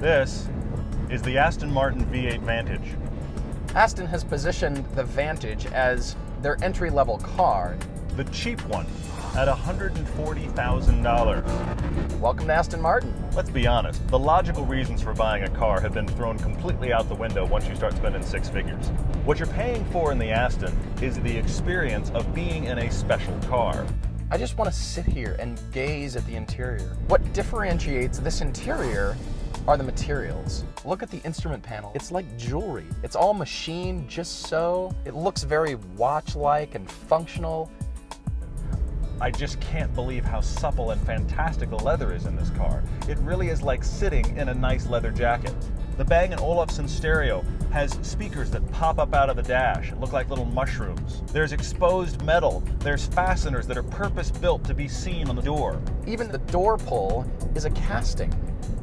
This is the Aston Martin V8 Vantage. Aston has positioned the Vantage as their entry-level car. The cheap one at $140,000. Welcome to Aston Martin. Let's be honest, the logical reasons for buying a car have been thrown completely out the window once you start spending six figures. What you're paying for in the Aston is the experience of being in a special car. I just want to sit here and gaze at the interior. What differentiates this interior are the materials. Look at the instrument panel. It's like jewelry. It's all machined just so. It looks very watch-like and functional. I just can't believe how supple and fantastical leather is in this car. It really is like sitting in a nice leather jacket. The Bang & Olufsen stereo has speakers that pop up out of the dash and look like little mushrooms. There's exposed metal. There's fasteners that are purpose-built to be seen on the door. Even the door pull is a casting.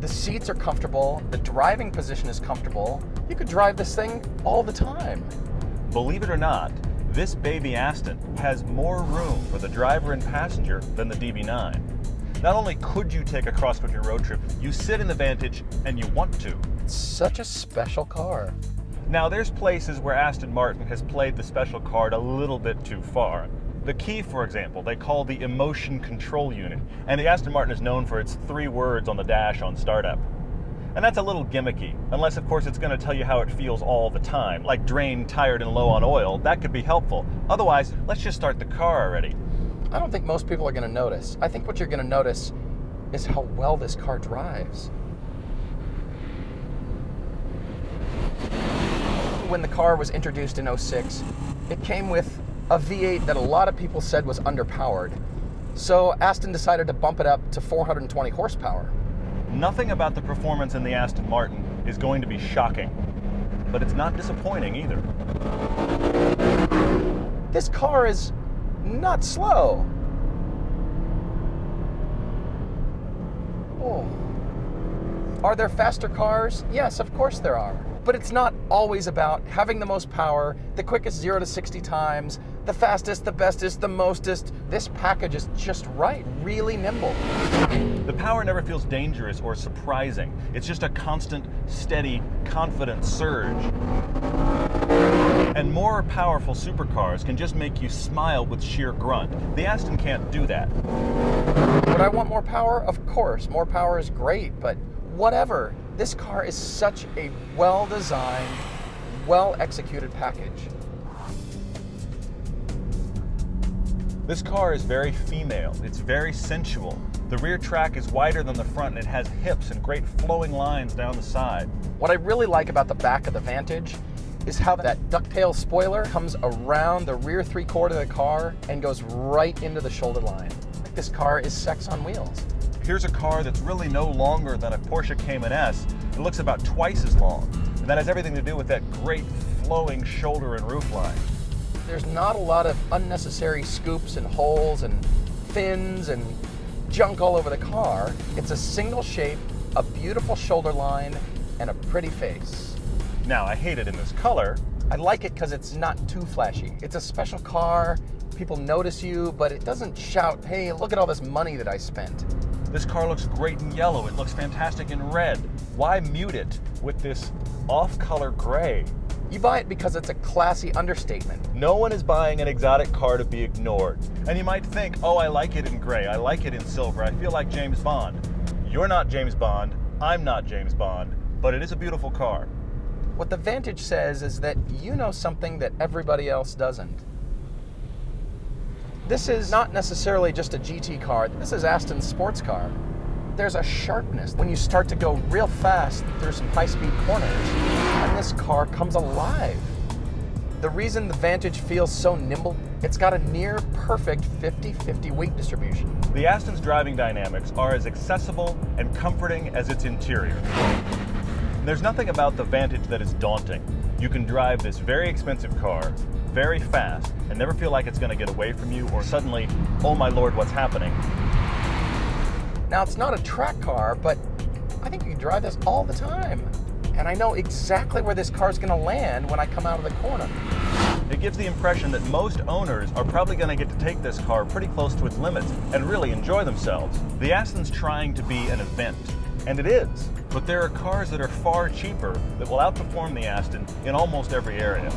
The seats are comfortable. The driving position is comfortable. You could drive this thing all the time. Believe it or not, this baby Aston has more room for the driver and passenger than the DB9. Not only could you take a cross-country road trip, you sit in the Vantage and you want to. It's such a special car. Now there's places where Aston Martin has played the special card a little bit too far. The key, for example, they call the emotion control unit, and the Aston Martin is known for its 3 words on the dash on startup. And that's a little gimmicky, unless of course it's going to tell you how it feels all the time, like drained, tired, and low on oil. That could be helpful. Otherwise, let's just start the car already. I don't think most people are going to notice. I think what you're going to notice is how well this car drives. When the car was introduced in '06, it came with a V8 that a lot of people said was underpowered. So Aston decided to bump it up to 420 horsepower. Nothing about the performance in the Aston Martin is going to be shocking, but it's not disappointing either. This car is not slow. Oh. Are there faster cars? Yes, of course there are. But it's not always about having the most power, the quickest 0 to 60 times, the fastest, the bestest, the mostest. This package is just right, really nimble. The power never feels dangerous or surprising. It's just a constant, steady, confident surge. And more powerful supercars can just make you smile with sheer grunt. The Aston can't do that. Would I want more power? Of course, more power is great, but whatever. This car is such a well-designed, well-executed package. This car is very female. It's very sensual. The rear track is wider than the front, and it has hips and great flowing lines down the side. What I really like about the back of the Vantage is how that ducktail spoiler comes around the rear 3/4 of the car and goes right into the shoulder line. This car is sex on wheels. Here's a car that's really no longer than a Porsche Cayman S. It looks about twice as long, and that has everything to do with that great flowing shoulder and roof line. There's not a lot of unnecessary scoops and holes and fins and junk all over the car. It's a single shape, a beautiful shoulder line, and a pretty face. Now, I hate it in this color. I like it because it's not too flashy. It's a special car, people notice you, but it doesn't shout, hey, look at all this money that I spent. This car looks great in yellow. It looks fantastic in red. Why mute it with this off-color gray? You buy it because it's a classy understatement. No one is buying an exotic car to be ignored. And you might think, oh, I like it in gray. I like it in silver. I feel like James Bond. You're not James Bond. I'm not James Bond. But it is a beautiful car. What the Vantage says is that you know something that everybody else doesn't. This is not necessarily just a GT car. This is Aston's sports car. There's a sharpness when you start to go real fast through some high-speed corners, and this car comes alive. The reason the Vantage feels so nimble, it's got a near perfect 50-50 weight distribution. The Aston's driving dynamics are as accessible and comforting as its interior. There's nothing about the Vantage that is daunting. You can drive this very expensive car very fast and never feel like it's going to get away from you or suddenly, oh my lord, what's happening? Now, it's not a track car, but I think you can drive this all the time. And I know exactly where this car is going to land when I come out of the corner. It gives the impression that most owners are probably going to get to take this car pretty close to its limits and really enjoy themselves. The Aston's trying to be an event. And it is. But there are cars that are far cheaper that will outperform the Aston in almost every area.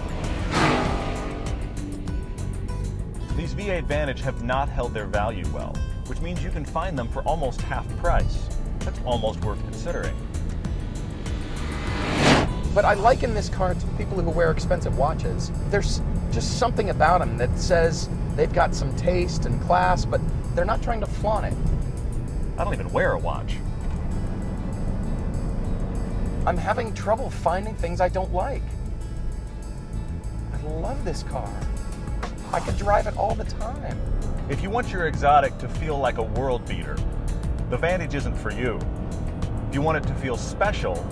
These V8 Vantage have not held their value well, which means you can find them for almost half price. That's almost worth considering. But I liken this car to people who wear expensive watches. There's just something about them that says they've got some taste and class, but they're not trying to flaunt it. I don't even wear a watch. I'm having trouble finding things I don't like. I love this car. I could drive it all the time. If you want your exotic to feel like a world beater, the Vantage isn't for you. If you want it to feel special,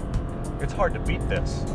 it's hard to beat this.